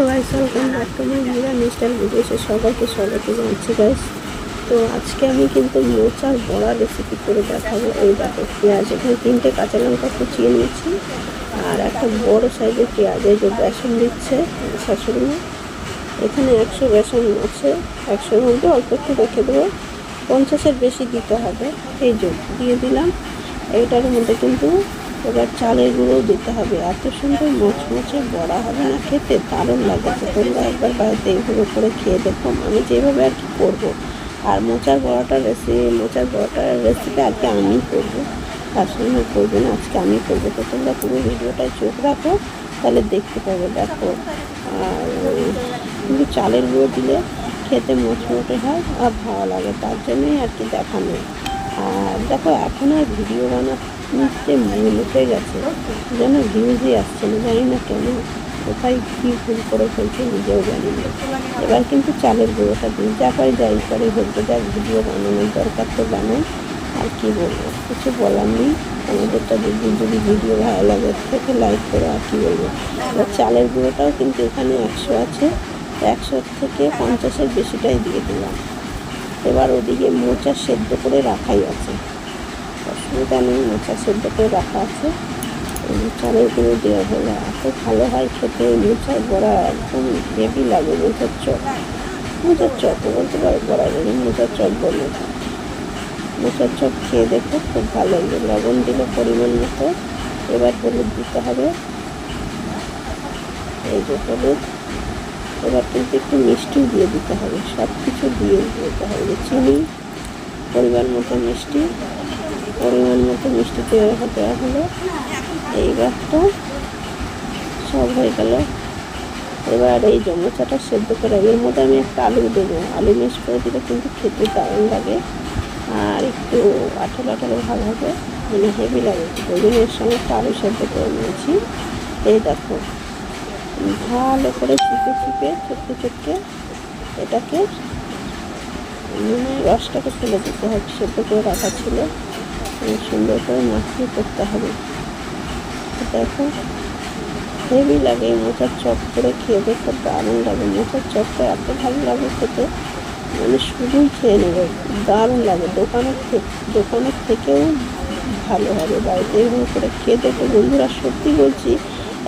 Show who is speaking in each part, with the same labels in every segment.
Speaker 1: Guys, welcome back to my মিরা mister ভিডিওসে সবাইকে স্বাগত জানাচ্ছি গাইস। তো আজকে আমি কিন্তু মোচার বড়া রেসিপি করে দেখাবো। এই দেখো পেঁয়াজ, এখানে 3টে কাঁচা লঙ্কা কুচিয়ে নিয়েছি আর একটা বড় সাইজের পেঁয়াজ। এই যে বেসন দিচ্ছে শাশুড়ি মা, এখানে 100 বেসন আছে, 100-এর মধ্যে অল্প একটু রেখে দেবো, 50-এর বেশি দিতে হবে। এই যে দিয়ে দিলাম। এইটার মধ্যে কিন্তু এবার চালের গুঁড়ো দিতে হবে। এত সুন্দর মচমচে বড়া হবে না, খেতে দারুণ লাগে। তো তোমরা একবার বাড়িতে এইভাবে করে খেয়ে দেখো, আমি যেভাবে আর কি করবো। আর মোচার বড়াটার রেসিপি আজকে আমি করবো, তার সঙ্গে করবে না, আজকে আমি করবো। তো তোমরা পুরো ভিডিওটায় চোখ রাখো, তাহলে দেখতে পাবে। দেখো, আর কিন্তু চালের গুঁড়ো দিলে খেতে মচমচে হয় আর ভালো লাগে, তার জন্যই আর কি দেখানো। আর দেখো, এখন আর ভিডিও বানাতে মন উঠে গেছে, যেন ভিউজই আসছে না, জানি না কেন, কোথায় কী ভুল করে ফেলছে নিজেও জানি না। এবার কিন্তু চালের গুঁড়োটা দিই, যা পারি যাই করে বলতে যাক, ভিডিও বানানোর দরকার তো বানাই। আর কি বলবো, কিছু বলার নেই। আমাদেরটা যদি ভিডিও ভালো লাগে থেকে লাইক করো, আর কি বলবো। এবার চালের গুঁড়োটাও কিন্তু এখানে 100 আছে, 100 থেকে 50-এর বেশিটাই দিয়ে দিলাম। এবার ওদিকে মোচা সেদ্ধ করে রাখাই আছে, অসুবিধা নেই, মোচা সেদ্ধ করে রাখা আছে। চালের গুঁড়ো দেওয়া হলো, এত ভালো হয় খেতে। মোচার বড়া একদম হেভি লাগে। মোচার চপ বলতে পারো, বড়া বলি, মোচার চপ বলে। মোচার চপ খেয়ে দেখো, খুব ভালো লাগবে। লবণ দিলে পরিমাণ মতো। এবার হলুদ দিতে হবে, এই যে হলুদ। এবার কিন্তু একটু মিষ্টিও দিয়ে দিতে হবে, সব কিছু দিয়ে দিতে হবে। চিনি পরিমাণ মতো, মিষ্টি দেওয়া হলো। এইবার তো সব হয়ে গেল। এবার এই যে মোচাটা সেদ্ধ করে, এর মধ্যে আমি একটা আলু দেবো। আলু মিক্স করে দিলে কিন্তু খেতে দারুণ লাগে, আর একটু আঠালো ভাব হবে, মানে হেভি লাগে। ওই জন্য এর সঙ্গে একটা আলু সেদ্ধ করে নিয়েছি। এই দেখো, ভালো করে চিপে ছোট্ট এটাকে রসটাকে ফেলে দিতে হবে, সেদ্ধ করে রাখা ছিল, সুন্দর করে মাখিয়ে করতে হবে। দেখো, হেভি লাগে। মোচার চপ করে খেয়ে দেখতে দারুণ লাগে। মোচার চপটা এত ভালো লাগে খেতে, মানে শুধুই খেয়ে নেবে, দারুণ লাগে। দোকানের থেকেও ভালো হবে। বাড়িতে এরকম করে খেয়ে দেখো বন্ধুরা, সত্যি বলছি,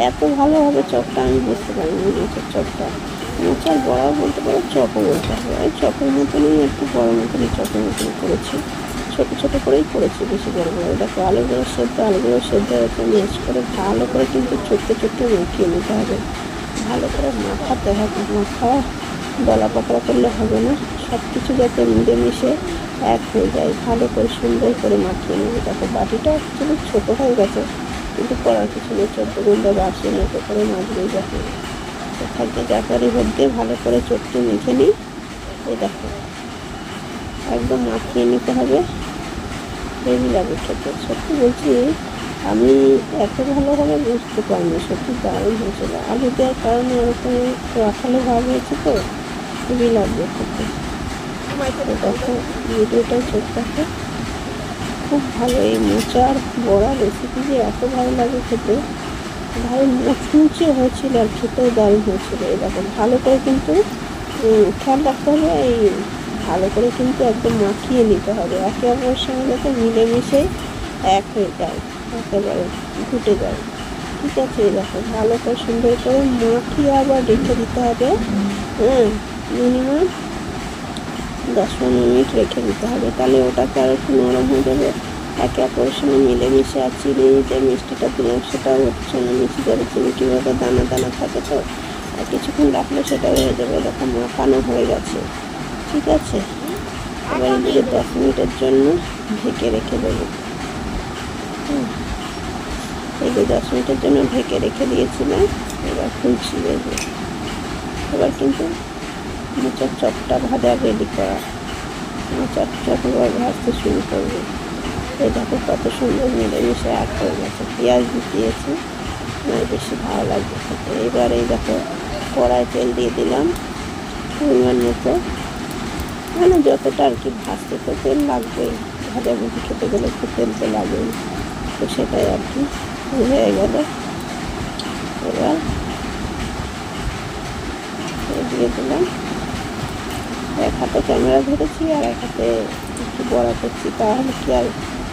Speaker 1: এত ভালো হবে চপটা আমি বুঝতে পারিনি। মোচার চপটা, মোচার বড়া বলতে পারো, চপও বলতে হবে। ওই চপের মতনই, একটু বড় মতনই চপের মতনই করেছি, ছোটো করেই করেছি, বেশি বড় বড়। দেখো, আলুগুলো সেদ্ধ হয়েছে, মিক্স করে ভালো করে কিন্তু ছোট্ট মাখিয়ে নিতে হবে। ভালো করে মাখাতে হবে, দলা পাকড়া করলে হবে না, সব কিছু যাতে মিলেমিশে এক হয়ে যায়, ভালো করে সুন্দর করে মাখিয়ে নেবে। দেখো, বাটিটা অ্যাকচুয়ালি ছোটো হয়ে গেছে, কিন্তু করার কিছু নেই, 14 ঘন্টা বাসি মতো করে মাছগুলো দেখো থাকবে। যাকারি হোক দিয়ে ভালো করে চটকে মেখে নিই। এই দেখো, একদম মাখিয়ে নিতে হবে, হেভি লাগে খেতে। সত্যি বলছি, আমি এত ভালোভাবে বুঝতে পারিনি, সত্যি দারুণ হয়েছিল। আলু দেওয়ার কারণে এরকম আঠালো ভাব হয়েছে, তো খুবই লাগবে খেতে। দেখো, ভিডিওটাই চোখ দেখো, খুব ভালো। এই মোচার বড়া রেসিপি যে এত ভালো লাগে খেতে, ভালো মুচমুচে হয়েছিল আর খেতেও দারুণ হয়েছিল। এই দেখো, ভালো করে কিন্তু খেয়াল রাখতে হবে, এই ভালো করে কিন্তু একদম মাখিয়ে নিতে হবে, একে অপরের সঙ্গে যাতে মিলেমিশে এক হয়ে যায়, একেবারে ঘুটে যায়। ঠিক আছে, এই দেখো, ভালো করে সুন্দর করে মাখিয়ে আবার রেখে দিতে হবে। মিনিমাম 10-15 মিনিট রেখে দিতে হবে, তাহলে ওটাকে আর একটু নরম হয়ে যাবে, একে অপরের সঙ্গে মিলেমিশে। আর চিনি যে মিষ্টিটা দিলাম সেটাও হচ্ছে না, মিশে যাবে। চিনি কীভাবে দানা থাকে, তো আর কিছুক্ষণ রাখলে সেটাও হয়ে যাবে। দেখো, মাখানো হয়ে গেছে। ঠিক আছে, এবার এদিকে 10 মিনিটের জন্য ঢেকে রেখে দেবো। এই যে 10 মিনিটের জন্য ঢেকে রেখে দিয়েছিলাম, এবার খুলছি। এবার কিন্তু মোচার চপটা ভাজা রেডি করা, মোচার চপ এবার ভাজতে শুরু করবো। এই দেখো, কত সুন্দর মিলেমিশে এক হয়ে গেছে। পেঁয়াজ দিয়েছি, আমার বেশি ভালো লাগবে খেতে। এবার এই দেখো, কড়াই তেল দিয়ে দিলাম পরিমাণ মতো, মানে যতটা আর কি ভাজতে তো তেল লাগবেই, ভাজাভুজি খেতে গেলে একটু তেল তো লাগবেই, তো সেটাই আর কি হয়ে গেল। এবার দিয়ে দিলাম। এক হাতে ক্যামেরা ধরেছি আর এক হাতে একটু বড়া করছি, তাহলে কি আর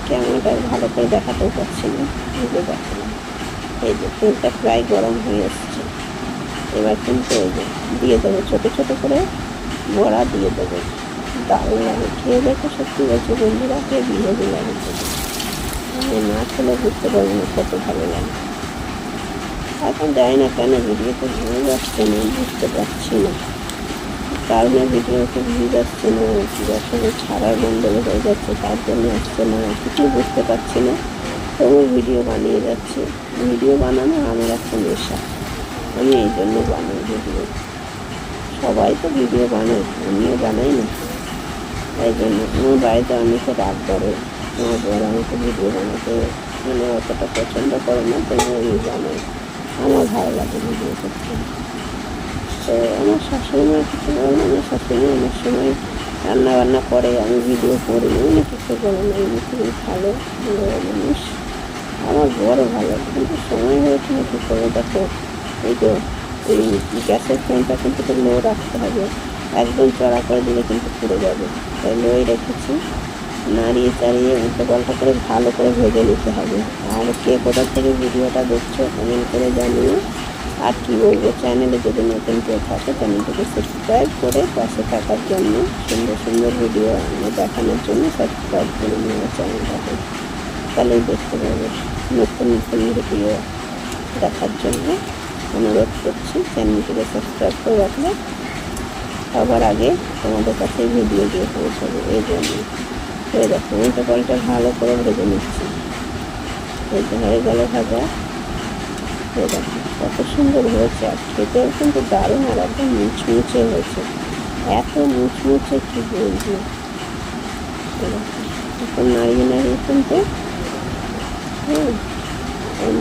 Speaker 1: ক্যামেরাটা ভালো করে দেখাতেও পারছি না। নিজে দেখালাম। এই যে তেলটা প্রায় গরম হয়ে এসছে। এবার কিন্তু এই যে দিয়ে দেবো ছোটো ছোটো করে বড়া দিয়ে দেবো। দারুণ লাগে, খেয়ে দেখো, সত্যি বলছি বন্ধুরা, হেভি হেভি লাগে। আমি না খেলে বুঝতে পারবো না কত ভালো লাগে। এখন জানি না কেন ভিডিওতে ভিউ আসছে না, বুঝতে পারছি না কারণে ভিডিওতে ভিউ আসছে না, আসলে ছাড়ার গন্ডগোল হয়ে যাচ্ছে, তার জন্য আসছে না, কিছু বুঝতে পারছি না। তবু ভিডিও বানিয়ে যাচ্ছি। ভিডিও বানানো আমার একটা নেশা, আমি এই জন্য বানাই ভিডিও। সবাই তো ভিডিও বানায়, আমিও বানাই না। তাই জন্য আমার বাড়িতে অনেকে রাগ করে, আমার বড় আমাকে ভিডিও বানাতে মানে অতটা পছন্দ করে না, তবু আমি বানাই। আমার ভালো লাগে ভিডিও করতে। তো আমার শাশুড়িমার কিছু বলে না, আমার শাশুড়ি অনেক সময় রান্না বান্না করে, আমি ভিডিও করি, উনি কিছু বলে না, উনি খুবই ভালো মানুষ। আমার বড় ভালো, কিন্তু সময় হয়েছে না, কী করে দেখো। এই তো এই গ্যাসের ফ্লেমটা কিন্তু লো রাখতে হবে, একদম চড়া করে দিলে কিন্তু পুড়ে যাবে। তাই লোই রেখেছি, নাড়িয়ে চাড়িয়ে উল্টো পাল্টা করে ভালো করে ভেজে নিতে হবে। আর কে কোথা থেকে ভিডিওটা দেখছো কমেন্ট করে জানিও। আর কী বলবো, চ্যানেলে যদি নতুন কেউ থাকে চ্যানেলটিকে সাবস্ক্রাইব করে পাশে থাকার জন্য, সুন্দর সুন্দর ভিডিও দেখানোর জন্য সাবস্ক্রাইব করে নিও চ্যানেলটাকে, তাহলেই দেখতে পাবে নতুন নতুন ভিডিও দেখার জন্য অনুরোধ করছি। চ্যানেলটিকে সাবস্ক্রাইব করে রাখলে সবার আগে তোমাদের কাছে ভিডিও দিয়ে পৌঁছাবে। এই জন্য হয়ে দেখো উল্টো পাল্টা ভালো করে ভেজে নিচ্ছি। এই যে হয়ে গেল ভাজা। হয়ে দেখো কত সুন্দর হয়েছে, আর খেতেও কিন্তু দারুণ, আর একদম মুচমুচে হয়েছে, এত মুচমুচে কি বলবো। এখন নাড়িয়ে নাড়িয়ে কিন্তু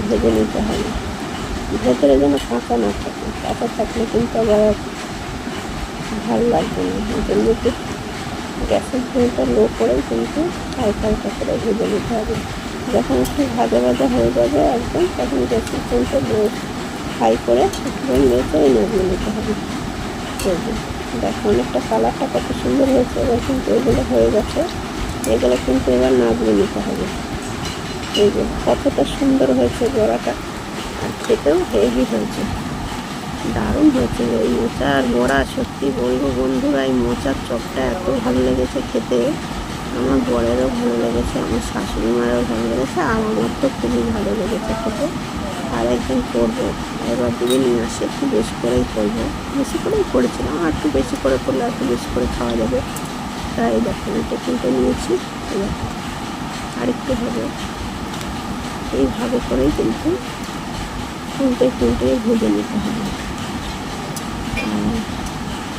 Speaker 1: ভেজে নিতে হবে, ভেতরে যেন কাঁচা না থাকে, কাঁচা থাকলে কিন্তু আবার ভালো লাগবে না। এই জন্য একটু গ্যাসের ফ্লেমটা লো করেই কিন্তু হালকা হালকা করে ভেজে নিতে হবে। যখন একটু ভাজা ভাজা হয়ে যাবে একদম, তখন গ্যাসের ফ্লেমটা লো হাই করে একদম লো করে নামিয়ে নিতে হবে। দেখো অনেকটা কালারটা কত সুন্দর হয়েছে। এবার কিন্তু এগুলো হয়ে গেছে, এগুলো কিন্তু এবার নামিয়ে নিতে হবে। এই যে কতটা সুন্দর হয়েছে বড়াটা, আর খেতেও হেভি হয়েছে, দারুণ হয়েছে। এই মোচার বড়া সত্যি বলবো বন্ধুরা, এই মোচার চপটা এত ভালো লেগেছে খেতে, আমার বরেরও ভালো লেগেছে, আমার শাশুড়ি মারও ভালো লেগেছে, আর আমার তো খুবই ভালো লেগেছে খেতে। আর একদিন করবো, এবার দিকে নিয়ে আসে, একটু বেশি করেই করবো, বেশি করেই করেছিলাম, আর একটু বেশি করে করলে একটু বেশি করে খাওয়া যাবে। তাই দেখো এটা কিনতে নিয়েছি, আর একটু হবে। এইভাবে করেই কিন্তু উল্টে ফুলটে ভেজে নিতে হবে।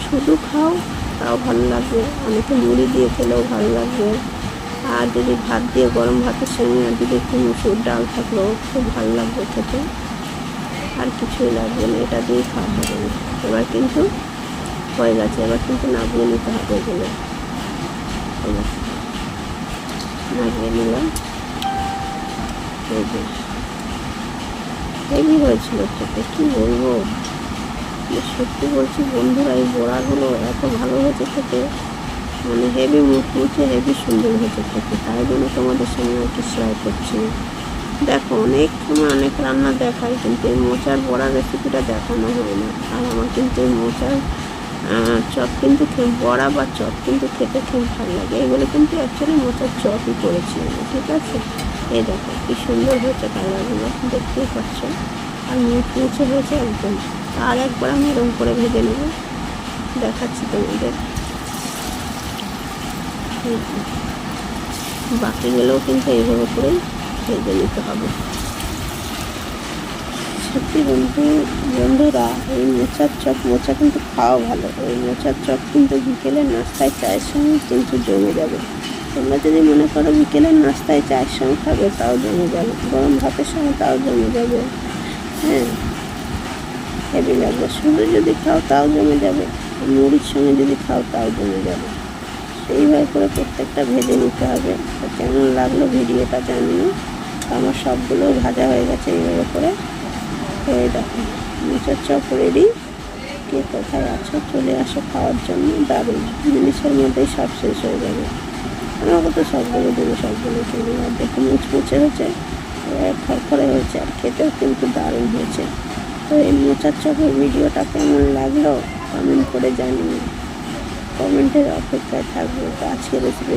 Speaker 1: শুধু খাও তাও ভালো লাগবে, অনেকে মুড়ি দিয়ে খেলেও ভালো লাগবে, আর যদি ভাত দিয়ে গরম ভাতের সঙ্গে আর যদি একটু মুসুর ডাল থাকলেও খুব ভালো লাগবে খেতে। আর কিছুই লাগবে না, এটা দিয়েই খাওয়া হবে না। এবার কিন্তু হয়ে গেছে, এবার কিন্তু নামিয়ে নিতে হবে এগুলো। নামিয়ে নিলাম। এই যে হেভি হয়েছিল খেতে, কী বলবো। সত্যি বলছি বন্ধুরা, এই বড়াগুলো এত ভালো হয়েছে খেতে, মানে হেভি মুচমুচে, হেভি সুন্দর হয়েছে খেতে। তাই জন্য তোমাদের সঙ্গে একটু শেয়ার করছি। দেখো অনেক সময় অনেক রান্না দেখাই, কিন্তু এই মোচার বড়ার রেসিপিটা দেখানো হয় না। আর আমার কিন্তু এই মোচার চপ কিন্তু বড়া বা চপ কিন্তু খেতে খুব ভালো লাগে। এগুলো কিন্তু অ্যাকচুয়ালি মোচার চপই করেছি আমি, ঠিক আছে। এই দেখো কি সুন্দর হয়েছে কালারগুলো, দেখতেই পাচ্ছ, আর মুচমুচে হয়েছে একদম। আর একবার আমি এরকম করে ভেজে নেব, দেখাচ্ছি তোমাদের। বাকিগুলোও কিন্তু এইভাবে করেই ভেজে নিতে হবে। সত্যি বন্ধুরা, এই মোচার চপ, মোচা কিন্তু খাওয়া ভালো। এই মোচার চপ কিন্তু বিকেলের নাস্তায় চায়ের সঙ্গে কিন্তু জমে যাবে। তোমরা যদি মনে করো বিকেলের নাস্তায় চায়ের সঙ্গে খাবে, তাও জমে যাবে, গরম ভাতের সঙ্গে তাও জমে যাবে। হ্যাঁ, হেভি লাগবে। শুধু যদি খাও তাও জমে যাবে, মুড়ির সঙ্গে যদি খাও তাও জমে যাবে। সেইভাবে করে প্রত্যেকটা ভেজে নিতে হবে। তো কেমন লাগলো ভিডিওটা জানিও। আমার সবগুলো ভাজা হয়ে গেছে এইভাবে করে। এই দেখো মোচার চপ রেডি। কে কোথায় আছো, চলে আসো খাওয়ার জন্য। দারুণ জিনিসের মধ্যেই সব শেষ হয়ে যাবে। আমাকে তো সবগুলো দেবে, সবগুলো চলে আর দেখে মুচমুচে হয়েছে, খড়খড়ে হয়েছে, আর খেতেও কিন্তু দারুণ হয়েছে। তো এই মোচার চপের ভিডিওটা কেমন লাগলো কমেন্ট করে জানিয়ে, কমেন্টের অপেক্ষায় থাকবো। তো আজকের রেসিপি